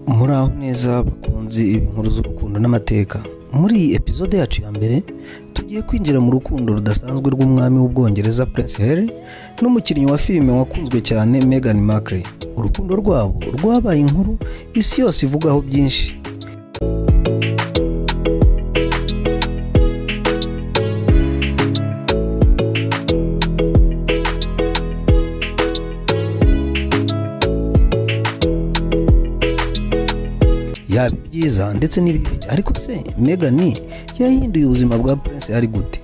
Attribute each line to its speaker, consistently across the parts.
Speaker 1: Muraho neza bakunzi inkuru z'urukundo n'amateka. Muri iyi episode yacu ya mbere tugiye kwinjira mu rukundo rudasanzwe rw'umwami w'Ubwongereza Prince Harry n'umukinnyi wa filime wakunzwe cyane Meghan Markle. Urukundo rwabo rwabaye inkuru isi yose ivugaho byinshi. Yaba byiza ndetse n'ibibi, ariko se Meghan yahinduye ubuzima bwa Prince Harry gute?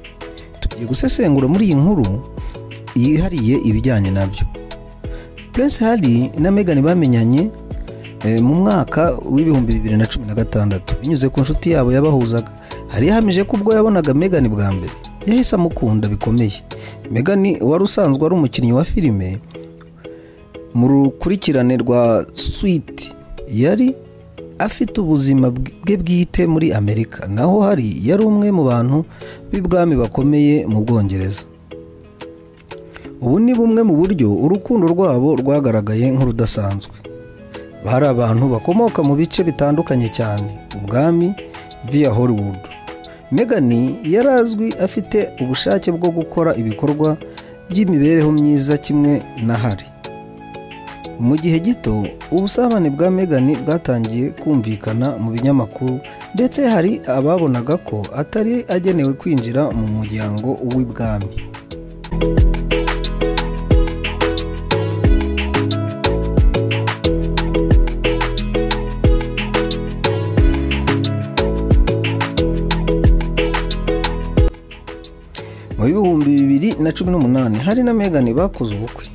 Speaker 1: Tugiye gusesengura muri iyi nkuru yihariye ibijyanye nabyo. Prince Harry na Meghan bamenyanye mu mwaka w'ibihumbi 2016 binyuze ku nshuti yabo yabahuzaga. Hari yahamije ko ubwo yabonaga Meghan bwa mbere yahise amukunda bikomeye. Meghan wari usanzwe ari umukinnyi wa filime mu rukurikirane rwa Suite, yari afite ubuzima bwe bwite muri Amerika, naho Harry yari umwe mu bantu b'ibwami bakomeye mu Bwongereza. Ubu ni bumwe mu buryo urukundo rwabo rwagaragaye nk'urudasanzwe. Bari abantu bakomoka mu bice bitandukanye cyane, ubwami via Hollywood. Meghan yarazwi afite ubushake bwo gukora ibikorwa by'imibereho myiza kimwe na Harry. Mu gihe gito ubusabane bwa Meghan bwatangiye kumvikana mu binyamakuru, ndetse hari ababonaga ko atari agenewe kwinjira mu muryango w'ibwami. Mu bihumbi 2018 Harry na Meghan bakoze ubukwe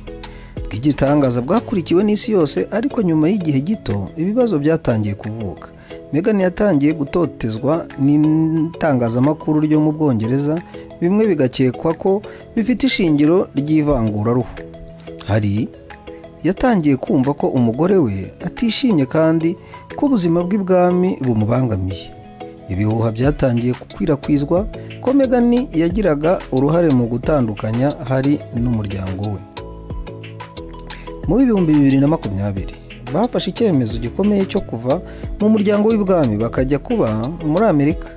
Speaker 1: bw'igitangaza bwakurikiwe n'isi yose, ariko nyuma y'igihe gito ibibazo byatangiye kuvuka. Meghan yatangiye gutotezwa n'itangazamakuru ryo mu Bwongereza, bimwe bigakekwa ko bifite ishingiro ry'ivanguraruhu. Harry yatangiye kumva ko umugore we atishimye kandi ko ubuzima bw'ibwami bumubangamiye. Ibihuha byatangiye gukwirakwizwa ko Meghan yagiraga uruhare mu gutandukanya Harry n'umuryango we. Mu bihumbi 2020 bafashe icyemezo gikomeye cyo kuva mu muryango w'ibwami bakajya kuba muri Amerika.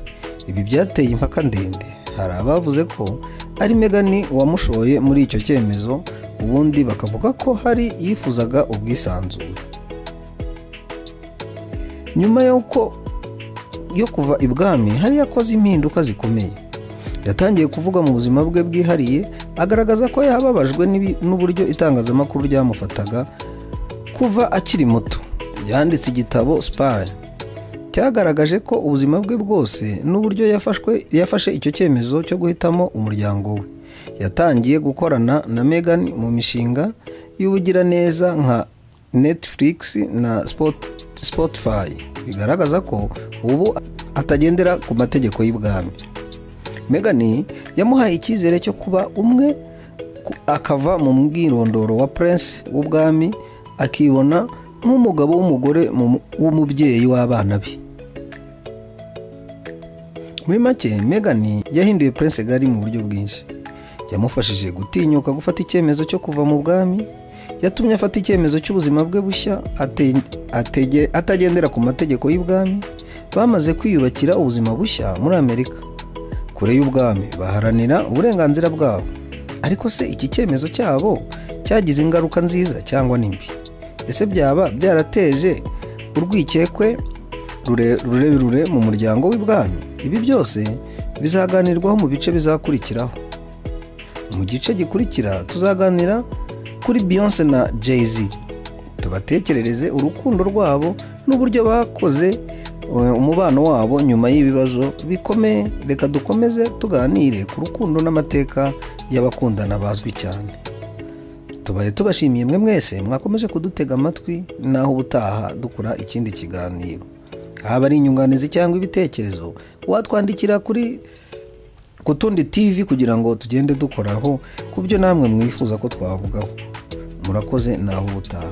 Speaker 1: Ibi byateye impaka ndende. Hari abavuze ko ari Meghan wamushoye muri icyo cyemezo, ubundi bakavuga ko Harry yifuzaga ubwisanzure. Nyuma yo kuva ibwami, Harry yakoze impinduka zikomeye. Yatangiye kuvuga mu buzima bwe bwihariye, agaragaza ko yababajwe n'uburyo itangazamakuru ryamufataga kuva akiri muto. Yanditse igitabo Spy cyagaragaje ko ubuzima bwe bwose n'uburyo yafashe icyo cyemezo cyo guhitamo umuryango we. Yatangiye gukorana na Meghan mu mishinga y'ubugiraneza nka Netflix na Spotify, bigaragaza ko ubu atagendera ku mategeko y'ibwami. Meghan yamuhaye icyizere cyo kuba umwe, akava mu mwirondoro wa Prince w'ubwami akibona nk'umugabo w'umugore w'umubyeyi w'abana be. Muri make, Meghan yahinduye Prince Harry mu buryo bwinshi. Yamufashije gutinyuka gufata icyemezo cyo kuva mu bwami, yatumye afata icyemezo cy'ubuzima bwe bushya atagendera ku mategeko y'ibwami. Bamaze kwiyubakira ubuzima bushya muri Amerika kure y'ubwami, baharanira uburenganzira bwabo. Ariko se iki cyemezo cyabo cyagize ingaruka nziza cyangwa nimbi? Ese byaba byarateje urwikekwe rurerure mu muryango w'ibwami? Ibi byose bizaganirwaho mu bice bizakurikiraho. Mu gice gikurikira tuzaganira kuri Beyonce na Jay-Z, tubatekerereze urukundo rwabo n'uburyo bakoze umubano wabo nyuma y'ibibazo bikomeye. Reka dukomeze tuganire ku rukundo n'amateka y'abakundana bazwi cyane. Tubaye tubashimiye mwe mwese mwakomeje kudutega amatwi, naho ubutaha dukora ikindi kiganiro. Haba ari inyunganizi cyangwa ibitekerezo, watwandikira kuri Kutundi TV kugira ngo tugende dukoraho ku byo namwe mwifuza ko twavugaho. Murakoze, naho ubutaha.